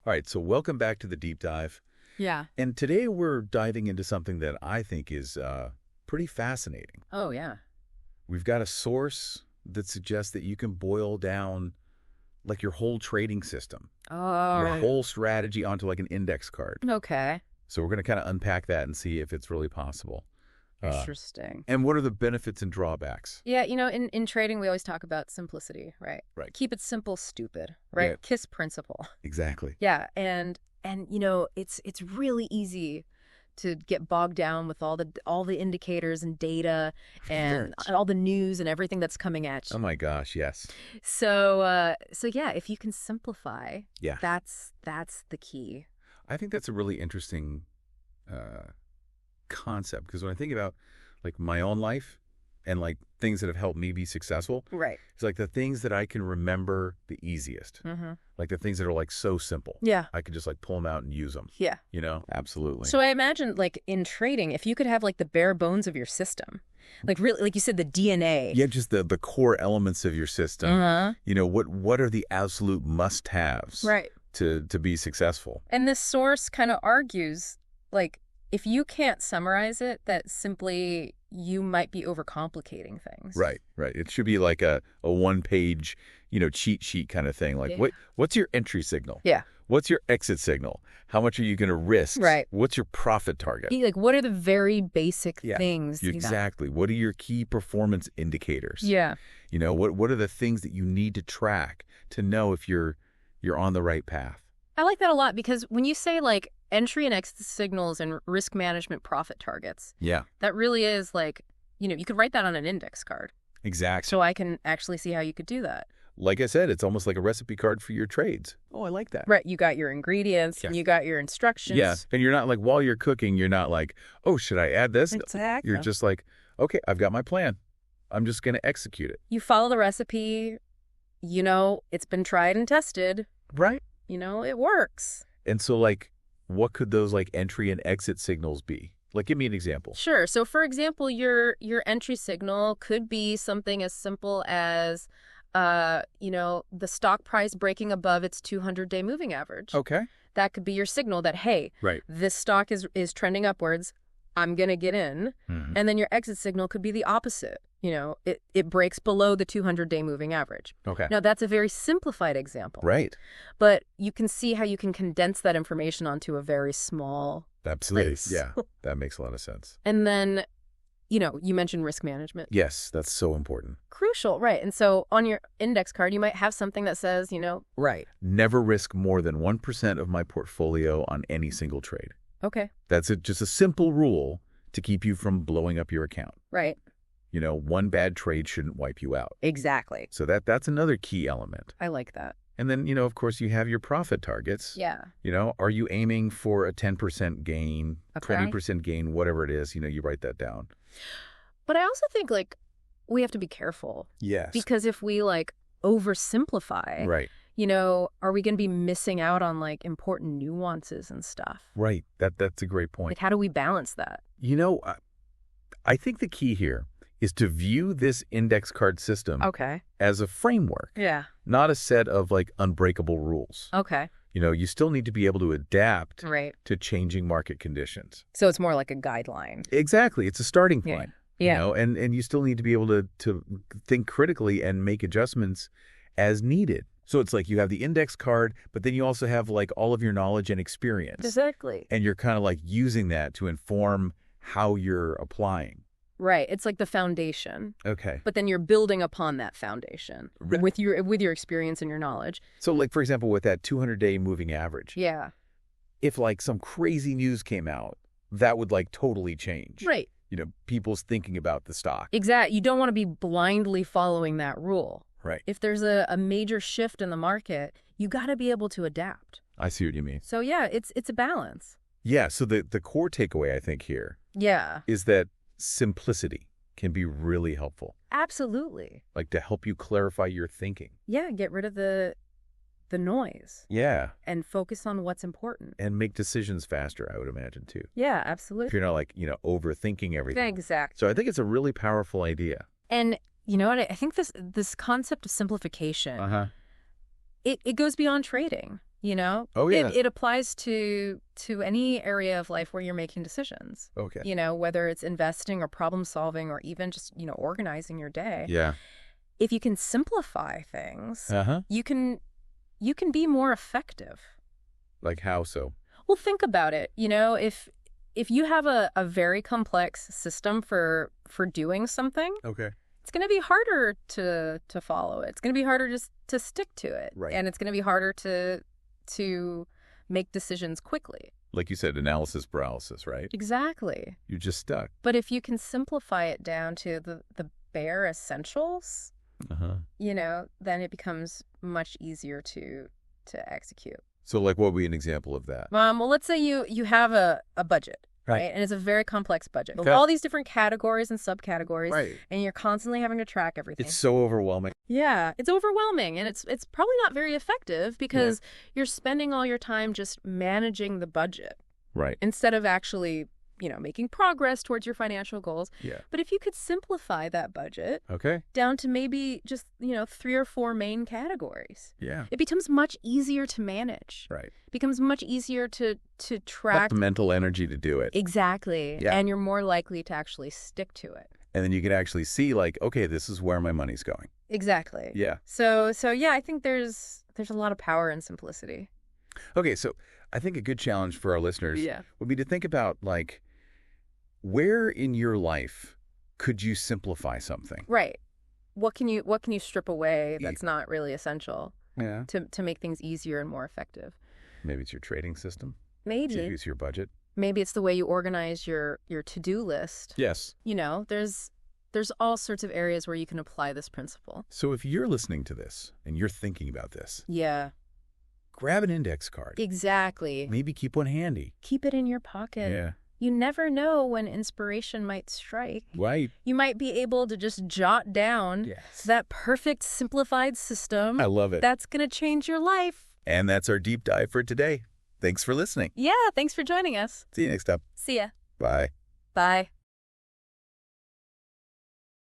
All right, so welcome back to the deep dive. Yeah. And today we're diving into something that I think is pretty fascinating. Oh, yeah. We've got a source that suggests that you can boil down like your whole trading system, your Oh, whole strategy onto like an index card. okay. So we're going to kind of unpack that and see if it's really possible. Uh, Interesting. and what are the benefits and drawbacks? Yeah, in trading, we always talk about simplicity, right? Right. Keep it simple, stupid, right? Yeah. KISS principle. Exactly. Yeah, and it's really easy to get bogged down with all the indicators and data and all the news and everything that's coming at you. Oh my gosh, yes. So yeah, if you can simplify, Yeah. that's the key. I think that's a really interesting concept because when I think about like my own life and like things that have helped me be successful, Right. it's like the things that I can remember the easiest, Mm-hmm. like the things that are like so simple. Yeah. I could just like pull them out and use them, Yeah. you know? Absolutely. So I imagine, like, in trading, if you could have, like, the bare bones of your system, like, really, like you said, the DNA. yeah, just the core elements of your system. Uh-huh. You know, what are the absolute must-haves Right. to be successful? And this source kind of argues, like, if you can't summarize it, that simply you might be overcomplicating things. Right, right. It should be like a one-page, cheat sheet kind of thing. Like, Yeah. what's your entry signal? Yeah. What's your exit signal? How much are you going to risk? Right. What's your profit target? Like, what are the very basic Yeah, things? Exactly. What are your key performance indicators? Yeah. What are the things that you need to track to know if you're on the right path? I like that a lot because when you say, like, entry and exit signals and risk management profit targets, Yeah, that really is like, you could write that on an index card. exactly. So I can actually see how you could do that. Like I said, it's almost like a recipe card for your trades. Oh, I like that. Right. You got your ingredients Yeah. and you got your instructions. Yeah, and you're not like, while you're cooking, you're not like, oh, should I add this? Exactly. You're just like, okay, I've got my plan. I'm just going to execute it. You follow the recipe, it's been tried and tested, Right. it works. And so, like, what could those, like, entry and exit signals be? Like, give me an example. Sure. So for example, your entry signal could be something as simple as, the stock price breaking above its 200-day moving average. Okay. That could be your signal that, hey, Right. this stock is trending upwards. I'm going to get in. Mhm. And then your exit signal could be the opposite. It breaks below the 200-day moving average. Okay. Now, that's a very simplified example. Right. But you can see how you can condense that information onto a very small Absolutely. place. Yeah, that makes a lot of sense. And then, you mentioned risk management. Yes, that's so important. Crucial, right. And so on your index card, you might have something that says, Right. Never risk more than 1% of my portfolio on any single trade. okay, That's just a simple rule to keep you from blowing up your account. right. One bad trade shouldn't wipe you out. Exactly. So that's another key element. I like that. And then, of course, you have your profit targets. Yeah. Are you aiming for a 10% gain, Okay. 20% gain, whatever it is, you write that down. But I also think, like, we have to be careful. Yes. Because if we, like, oversimplify, Right. Are we going to be missing out on, like, important nuances and stuff? Right. That's a great point. Like, how do we balance that? I think the key here is to view this index card system Okay. as a framework, Yeah. not a set of like unbreakable rules. Okay. You still need to be able to adapt Right. to changing market conditions. So it's more like a guideline. Exactly. It's a starting Yeah. point. Yeah. And you still need to be able to think critically and make adjustments as needed. So it's like you have the index card, but then you also have like all of your knowledge and experience. Exactly. And you're kind of like using that to inform how you're applying. Right. It's like the foundation. Okay. But then you're building upon that foundation Right. with your experience and your knowledge. So like, for example, with that 200-day moving average, Yeah. if like some crazy news came out, that would like totally change. Right. People's thinking about the stock. Exactly. You don't want to be blindly following that rule. Right. If there's a major shift in the market, you got to be able to adapt. I see what you mean. So yeah, it's a balance. Yeah. So the core takeaway, I think, here Yeah. is that simplicity can be really helpful, Absolutely. like to help you clarify your thinking. Yeah, get rid of the noise Yeah. and focus on what's important. And make decisions faster, I would imagine, too. Yeah, If absolutely. you're not like, overthinking everything. Exactly. So I think it's a really powerful idea. And you know what? I think this concept of simplification, Uh-huh. it goes beyond trading. You know? Oh, yeah. It applies to any area of life where you're making decisions. Okay. You know, whether it's investing or problem solving or even just, organizing your day. Yeah. If you can simplify things, Uh-huh. you can be more effective. Like how so? Well, think about it. If you have a very complex system for doing something, Okay. it's going to be harder to follow it. It's going to be harder just to stick to it. Right. And it's going to be harder to make decisions quickly. Like you said, analysis paralysis, right? Exactly. You're just stuck. But if you can simplify it down to the bare essentials, Uh-huh. then it becomes much easier to execute. So like what would be an example of that? Well, let's say you have a budget, Right. right? And it's a very complex budget with Okay. all these different categories and subcategories, Right. and you're constantly having to track everything. It's so overwhelming. Yeah, it's overwhelming, and it's probably not very effective because you're spending all your time just managing the budget Right. instead of actually, making progress towards your financial goals. Yeah. But if you could simplify that budget Okay. down to maybe just, 3 or 4 main categories, Yeah. it becomes much easier to manage. Right. It becomes much easier to Have track. the mental energy to do it. Exactly. Yeah. And you're more likely to actually stick to it. And then you can actually see like, okay, this is where my money's going. Exactly. Yeah. So yeah, I think there's a lot of power in simplicity. Okay, so I think a good challenge for our listeners Yeah. would be to think about like, where in your life could you simplify something? Right. What can you strip away that's not really essential Yeah. to make things easier and more effective? Maybe it's your trading system. Maybe. To use your budget. Maybe it's the way you organize your to-do list. Yes. There's all sorts of areas where you can apply this principle. So if you're listening to this and you're thinking about this, Yeah. grab an index card. Exactly. Maybe keep one handy. Keep it in your pocket. Yeah. You never know when inspiration might strike. Right. You might be able to just jot down Yes. that perfect simplified system I love it. that's going to change your life. And that's our deep dive for today. Thanks for listening. Yeah, thanks for joining us. See you next time. See ya. Bye. Bye.